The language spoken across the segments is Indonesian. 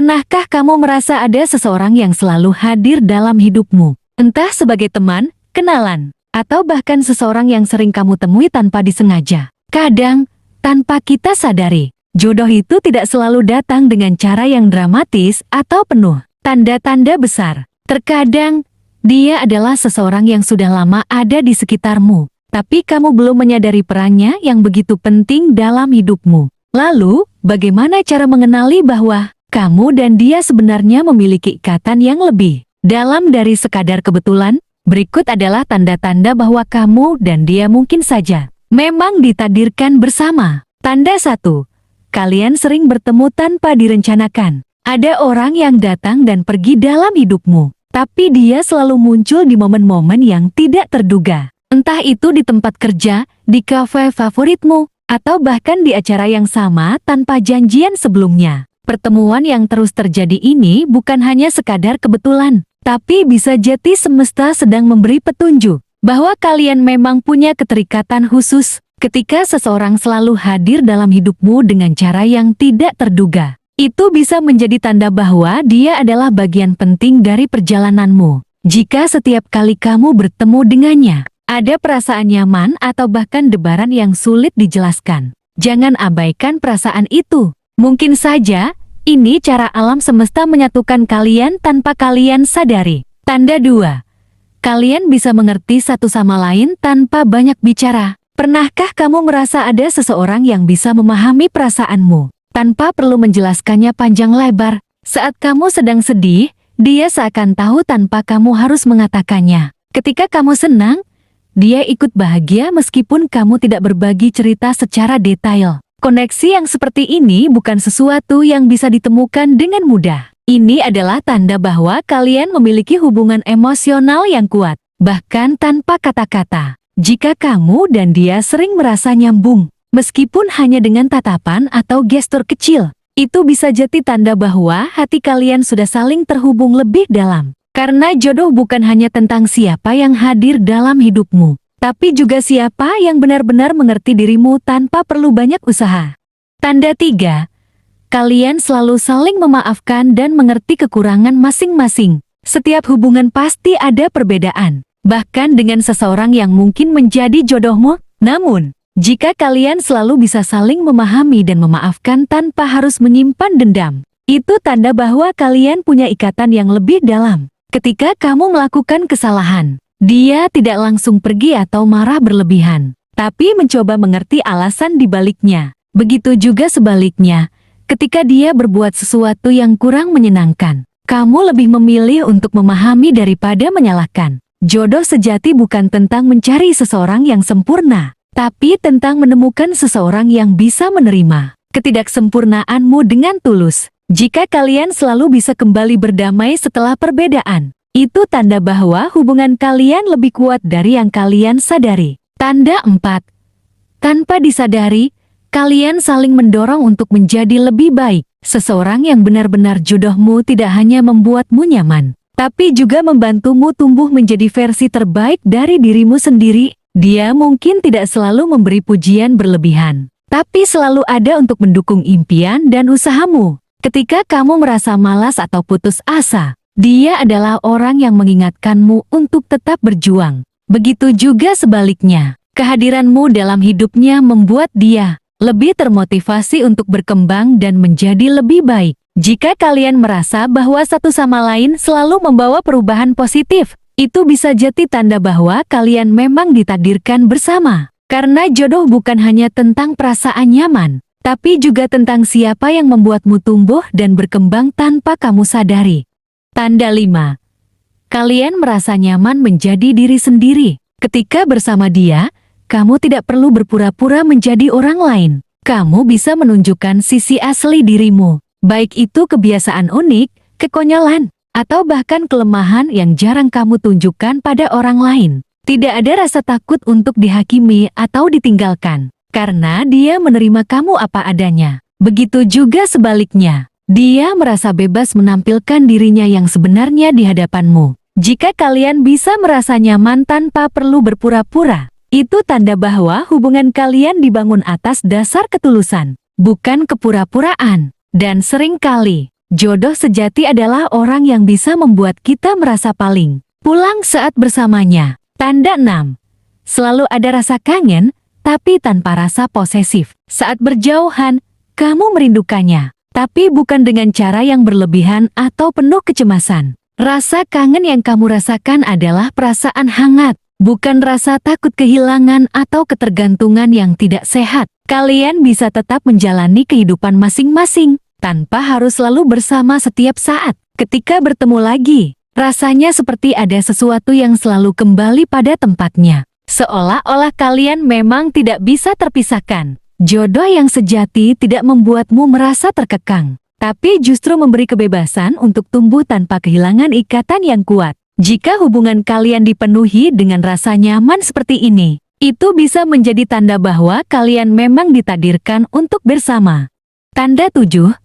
Pernahkah kamu merasa ada seseorang yang selalu hadir dalam hidupmu? Entah sebagai teman, kenalan, atau bahkan seseorang yang sering kamu temui tanpa disengaja. Kadang, tanpa kita sadari, jodoh itu tidak selalu datang dengan cara yang dramatis atau penuh tanda-tanda besar. Terkadang, dia adalah seseorang yang sudah lama ada di sekitarmu, tapi kamu belum menyadari perannya yang begitu penting dalam hidupmu. Lalu, bagaimana cara mengenali bahwa kamu dan dia sebenarnya memiliki ikatan yang lebih dalam dari sekadar kebetulan? Berikut adalah tanda-tanda bahwa kamu dan dia mungkin saja memang ditakdirkan bersama. Tanda 1. Kalian sering bertemu tanpa direncanakan. Ada orang yang datang dan pergi dalam hidupmu, tapi dia selalu muncul di momen-momen yang tidak terduga. Entah itu di tempat kerja, di kafe favoritmu, atau bahkan di acara yang sama tanpa janjian sebelumnya. Pertemuan yang terus terjadi ini bukan hanya sekadar kebetulan, tapi bisa jadi semesta sedang memberi petunjuk bahwa kalian memang punya keterikatan khusus. Ketika seseorang selalu hadir dalam hidupmu dengan cara yang tidak terduga, itu bisa menjadi tanda bahwa dia adalah bagian penting dari perjalananmu. Jika setiap kali kamu bertemu dengannya, ada perasaan nyaman atau bahkan debaran yang sulit dijelaskan, jangan abaikan perasaan itu. Mungkin saja, ini cara alam semesta menyatukan kalian tanpa kalian sadari. Tanda 2. Kalian bisa mengerti satu sama lain tanpa banyak bicara. Pernahkah kamu merasa ada seseorang yang bisa memahami perasaanmu tanpa perlu menjelaskannya panjang lebar? Saat kamu sedang sedih, dia seakan tahu tanpa kamu harus mengatakannya. Ketika kamu senang, dia ikut bahagia meskipun kamu tidak berbagi cerita secara detail. Koneksi yang seperti ini bukan sesuatu yang bisa ditemukan dengan mudah. Ini adalah tanda bahwa kalian memiliki hubungan emosional yang kuat, bahkan tanpa kata-kata. Jika kamu dan dia sering merasa nyambung, meskipun hanya dengan tatapan atau gestur kecil, itu bisa jadi tanda bahwa hati kalian sudah saling terhubung lebih dalam. Karena jodoh bukan hanya tentang siapa yang hadir dalam hidupmu, tapi juga siapa yang benar-benar mengerti dirimu tanpa perlu banyak usaha. Tanda 3. Kalian selalu saling memaafkan dan mengerti kekurangan masing-masing. Setiap hubungan pasti ada perbedaan, bahkan dengan seseorang yang mungkin menjadi jodohmu. Namun, jika kalian selalu bisa saling memahami dan memaafkan tanpa harus menyimpan dendam, itu tanda bahwa kalian punya ikatan yang lebih dalam. Ketika kamu melakukan kesalahan, dia tidak langsung pergi atau marah berlebihan, tapi mencoba mengerti alasan di baliknya. Begitu juga sebaliknya, ketika dia berbuat sesuatu yang kurang menyenangkan, kamu lebih memilih untuk memahami daripada menyalahkan. Jodoh sejati bukan tentang mencari seseorang yang sempurna, tapi tentang menemukan seseorang yang bisa menerima ketidaksempurnaanmu dengan tulus. Jika kalian selalu bisa kembali berdamai setelah perbedaan, itu tanda bahwa hubungan kalian lebih kuat dari yang kalian sadari. Tanda 4. Tanpa disadari, kalian saling mendorong untuk menjadi lebih baik. Seseorang yang benar-benar jodohmu tidak hanya membuatmu nyaman, tapi juga membantumu tumbuh menjadi versi terbaik dari dirimu sendiri. Dia mungkin tidak selalu memberi pujian berlebihan, tapi selalu ada untuk mendukung impian dan usahamu. Ketika kamu merasa malas atau putus asa, dia adalah orang yang mengingatkanmu untuk tetap berjuang. Begitu juga sebaliknya, kehadiranmu dalam hidupnya membuat dia lebih termotivasi untuk berkembang dan menjadi lebih baik. Jika kalian merasa bahwa satu sama lain selalu membawa perubahan positif, itu bisa jadi tanda bahwa kalian memang ditakdirkan bersama. Karena jodoh bukan hanya tentang perasaan nyaman, tapi juga tentang siapa yang membuatmu tumbuh dan berkembang tanpa kamu sadari. Tanda 5. Kalian merasa nyaman menjadi diri sendiri. Ketika bersama dia, kamu tidak perlu berpura-pura menjadi orang lain. Kamu bisa menunjukkan sisi asli dirimu, baik itu kebiasaan unik, kekonyolan, atau bahkan kelemahan yang jarang kamu tunjukkan pada orang lain. Tidak ada rasa takut untuk dihakimi atau ditinggalkan, karena dia menerima kamu apa adanya. Begitu juga sebaliknya, dia merasa bebas menampilkan dirinya yang sebenarnya di hadapanmu. Jika kalian bisa merasa nyaman tanpa perlu berpura-pura, itu tanda bahwa hubungan kalian dibangun atas dasar ketulusan, bukan kepura-puraan. Dan seringkali, Jodoh sejati adalah orang yang bisa membuat kita merasa paling pulang saat bersamanya. Tanda 6. Selalu ada rasa kangen, tapi tanpa rasa posesif. Saat berjauhan, kamu merindukannya, tapi bukan dengan cara yang berlebihan atau penuh kecemasan. Rasa kangen yang kamu rasakan adalah perasaan hangat, bukan rasa takut kehilangan atau ketergantungan yang tidak sehat. Kalian bisa tetap menjalani kehidupan masing-masing, tanpa harus selalu bersama setiap saat. Ketika bertemu lagi, rasanya seperti ada sesuatu yang selalu kembali pada tempatnya. Seolah-olah kalian memang tidak bisa terpisahkan. Jodoh yang sejati tidak membuatmu merasa terkekang, tapi justru memberi kebebasan untuk tumbuh tanpa kehilangan ikatan yang kuat. Jika hubungan kalian dipenuhi dengan rasa nyaman seperti ini, itu bisa menjadi tanda bahwa kalian memang ditakdirkan untuk bersama. Tanda 7.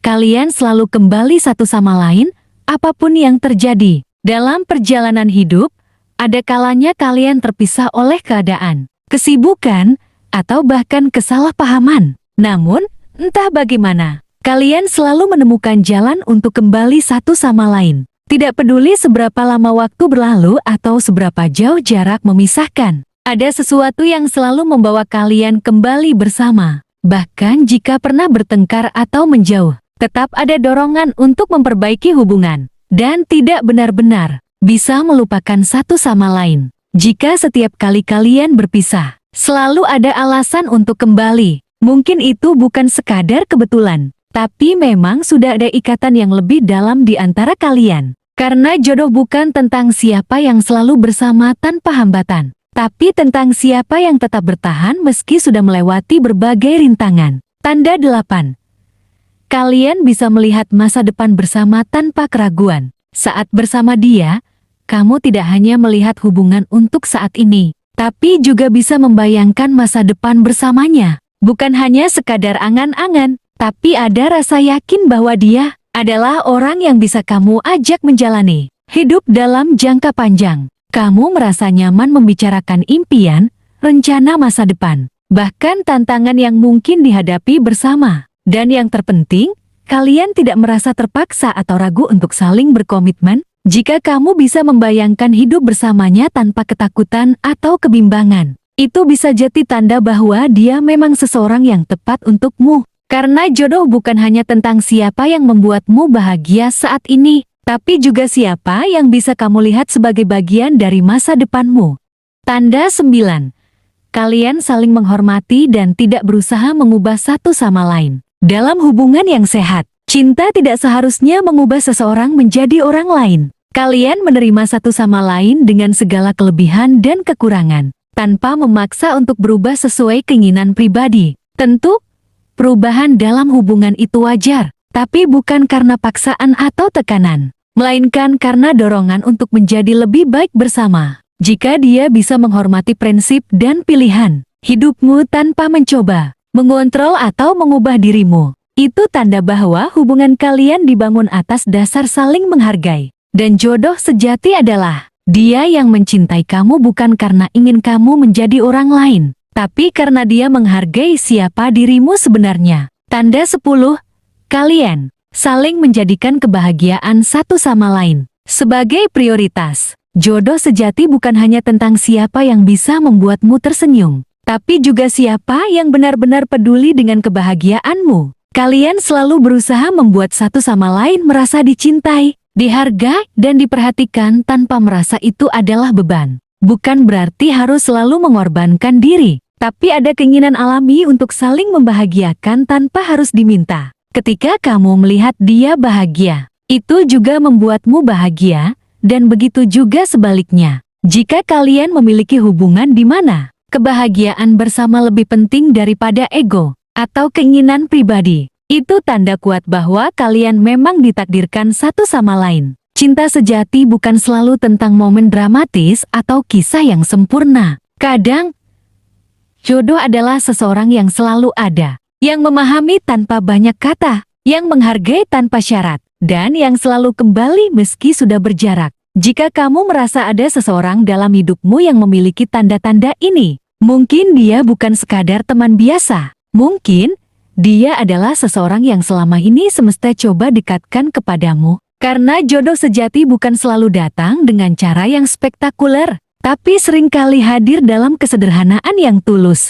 Kalian selalu kembali satu sama lain, apapun yang terjadi. Dalam perjalanan hidup, ada kalanya kalian terpisah oleh keadaan, kesibukan, atau bahkan kesalahpahaman. Namun, entah bagaimana, kalian selalu menemukan jalan untuk kembali satu sama lain. Tidak peduli seberapa lama waktu berlalu atau seberapa jauh jarak memisahkan, ada sesuatu yang selalu membawa kalian kembali bersama. Bahkan jika pernah bertengkar atau menjauh, tetap ada dorongan untuk memperbaiki hubungan, dan tidak benar-benar bisa melupakan satu sama lain. Jika setiap kali kalian berpisah, selalu ada alasan untuk kembali. Mungkin itu bukan sekadar kebetulan, tapi memang sudah ada ikatan yang lebih dalam di antara kalian. Karena jodoh bukan tentang siapa yang selalu bersama tanpa hambatan, tapi tentang siapa yang tetap bertahan meski sudah melewati berbagai rintangan. Tanda 8. Kalian bisa melihat masa depan bersama tanpa keraguan. Saat bersama dia, kamu tidak hanya melihat hubungan untuk saat ini, tapi juga bisa membayangkan masa depan bersamanya. Bukan hanya sekadar angan-angan, tapi ada rasa yakin bahwa dia adalah orang yang bisa kamu ajak menjalani hidup dalam jangka panjang. Kamu merasa nyaman membicarakan impian, rencana masa depan, bahkan tantangan yang mungkin dihadapi bersama. Dan yang terpenting, kalian tidak merasa terpaksa atau ragu untuk saling berkomitmen. Jika kamu bisa membayangkan hidup bersamanya tanpa ketakutan atau kebimbangan, itu bisa jadi tanda bahwa dia memang seseorang yang tepat untukmu. Karena jodoh bukan hanya tentang siapa yang membuatmu bahagia saat ini, tapi juga siapa yang bisa kamu lihat sebagai bagian dari masa depanmu. Tanda 9. Kalian saling menghormati dan tidak berusaha mengubah satu sama lain. Dalam hubungan yang sehat, cinta tidak seharusnya mengubah seseorang menjadi orang lain. Kalian menerima satu sama lain dengan segala kelebihan dan kekurangan, tanpa memaksa untuk berubah sesuai keinginan pribadi. Tentu, perubahan dalam hubungan itu wajar, tapi bukan karena paksaan atau tekanan, melainkan karena dorongan untuk menjadi lebih baik bersama. Jika dia bisa menghormati prinsip dan pilihan hidupmu tanpa mencoba mengontrol atau mengubah dirimu, itu tanda bahwa hubungan kalian dibangun atas dasar saling menghargai. Dan jodoh sejati adalah dia yang mencintai kamu bukan karena ingin kamu menjadi orang lain, tapi karena dia menghargai siapa dirimu sebenarnya. Tanda 10. Kalian saling menjadikan kebahagiaan satu sama lain sebagai prioritas. Jodoh sejati bukan hanya tentang siapa yang bisa membuatmu tersenyum, tapi juga siapa yang benar-benar peduli dengan kebahagiaanmu. Kalian selalu berusaha membuat satu sama lain merasa dicintai, dihargai, dan diperhatikan tanpa merasa itu adalah beban. Bukan berarti harus selalu mengorbankan diri, tapi ada keinginan alami untuk saling membahagiakan tanpa harus diminta. Ketika kamu melihat dia bahagia, itu juga membuatmu bahagia, dan begitu juga sebaliknya. Jika kalian memiliki hubungan di mana kebahagiaan bersama lebih penting daripada ego atau keinginan pribadi, itu tanda kuat bahwa kalian memang ditakdirkan satu sama lain. Cinta sejati bukan selalu tentang momen dramatis atau kisah yang sempurna. Kadang, jodoh adalah seseorang yang selalu ada, yang memahami tanpa banyak kata, yang menghargai tanpa syarat, dan yang selalu kembali meski sudah berjarak. Jika kamu merasa ada seseorang dalam hidupmu yang memiliki tanda-tanda ini, mungkin dia bukan sekadar teman biasa. Mungkin Dia adalah seseorang yang selama ini semesta coba dekatkan kepadamu. Karena jodoh sejati bukan selalu datang dengan cara yang spektakuler, tapi seringkali hadir dalam kesederhanaan yang tulus.